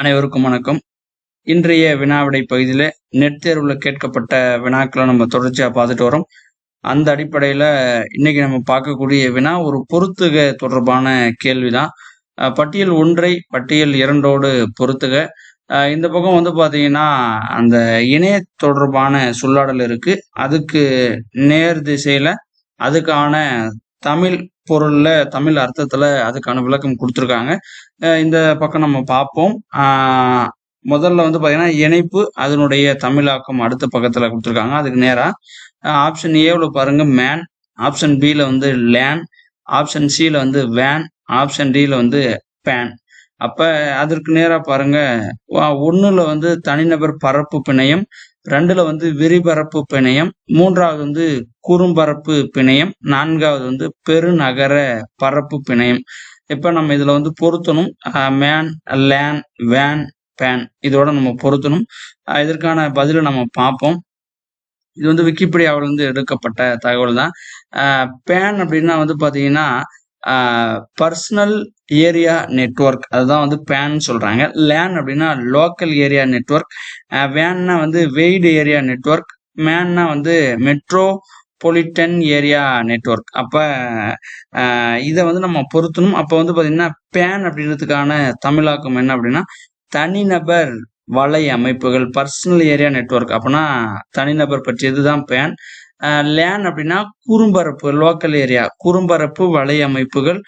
அனைவருக்கும் வணக்கம். இன்றைய வினாவிடை பகுதியில நெட் தேர்வுல கேட்கப்பட்ட வினாக்களை நம்ம தொடர்ச்சியா பார்த்துட்டு வரோம். அந்த அடிப்படையில இன்னைக்கு நம்ம பார்க்கக்கூடிய வினா ஒரு பொறுத்துக தொடர்பான கேள்விதான். பட்டியல் 1 பட்டியல் 2 பொறுத்துக. இந்த பக்கம் வந்து பாத்தீங்கன்னா அந்த இணைய தொடர்பான சொல்லாடல் இருக்கு. அதுக்கு நேர் திசையில அதுக்கான தமிழ் பொருள்ல தமிழ் அர்த்தத்துல அதுக்கான விளக்கம் கொடுத்துருக்காங்க. இந்த பக்கம் நம்ம பார்ப்போம். முதல்ல வந்து பாத்தீங்கன்னா இணைப்பு அதனுடைய தமிழாக்கம் அடுத்த பக்கத்துல கொடுத்துருக்காங்க. அதுக்கு நேரா ஆப்ஷன் ஏல பாருங்க மேன், ஆப்ஷன் பில வந்து லேன், ஆப்ஷன் சில வந்து வேன், ஆப்ஷன் டில வந்து பேன். அப்ப அதற்கு நேரா பாருங்க 1ல வந்து தனிநபர் பரப்பு பிணையம், 2ல வந்து விரிபரப்பு பிணையம், 3வது வந்து குறும்பரப்பு பிணையம், 4வது வந்து பெருநகர பரப்பு பிணையம். இப்ப நம்ம இதுல வந்து பொருத்தணும். மேன், லேன், வேன், பேன் இதோட நம்ம பொருத்தணும். இதற்கான பதிலை நம்ம பார்ப்போம். இது வந்து விக்கிபீடியாவில இருந்து எடுக்கப்பட்ட தகவல் தான். பேன் அப்படின்னா வந்து பாத்தீங்கன்னா பர்சனல் ஏரியா நெட்வொர்க், அதுதான் வந்து பேன் சொல்றாங்க. லேன் அப்படின்னா லோக்கல் ஏரியா நெட்வொர்க், வேன்னா வந்து வெய்டு ஏரியா நெட்வொர்க், மேன்னா வந்து மெட்ரோபொலிட்டன் ஏரியா நெட்வொர்க். அப்ப இதை வந்து நம்ம பொருத்தணும். அப்ப வந்து பாத்தீங்கன்னா பேன் அப்படின்றதுக்கான தமிழாக்கம் என்ன அப்படின்னா தனிநபர் வலை அமைப்புகள், பர்சனல் ஏரியா நெட்வொர்க். அப்படின்னா தனிநபர் பற்றியதுதான் பேன். லேன் அப்படின்னா குறும்பரப்பு, லோக்கல் ஏரியா குறும்பரப்பு வலை அமைப்புகள்.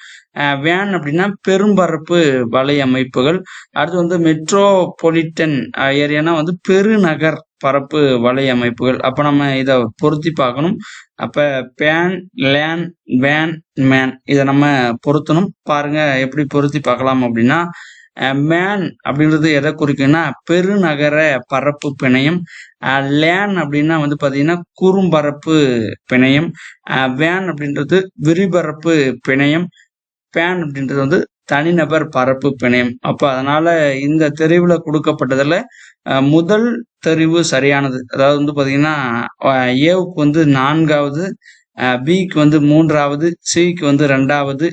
வேன் அப்படின்னா பெரும்பரப்பு வலை அமைப்புகள். அடுத்து வந்து மெட்ரோபொலிட்டன் ஏரியானா வந்து பெருநகர் பரப்பு வலை அமைப்புகள். அப்ப நம்ம இதை பொருத்தி பார்க்கணும். அப்ப பேன், லேன், வேன், மேன் இதை நம்ம பொருத்தணும். பாருங்க எப்படி பொருத்தி பார்க்கலாம் அப்படின்னா மேன் அப்படின்றது எதை குறிக்குன்னா பெருநகர பரப்பு பிணையம். லேன் அப்படின்னா வந்து பாத்தீங்கன்னா குறும்பரப்பு பிணையம். வேன் அப்படின்றது விரிபரப்பு பிணையம். பேன் அப்படின்றது வந்து தனிநபர் பரப்பு பிணையம். அப்ப அதனால இந்த தெரிவுல கொடுக்கப்பட்டதுல முதல் தெரிவு சரியானது. அதாவது வந்து பாத்தீங்கன்னா ஏவுக்கு வந்து 4வது, பிக்கு வந்து 3வது, சிக்கு வந்து 2வது,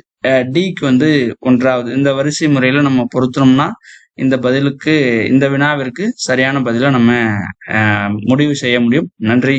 டிக்கு வந்து 1வது. இந்த வரிசை முறையில நம்ம பொருத்தணும்னா இந்த வினாவிற்கு சரியான பதிலை நம்ம முடிவு செய்ய முடியும். நன்றி.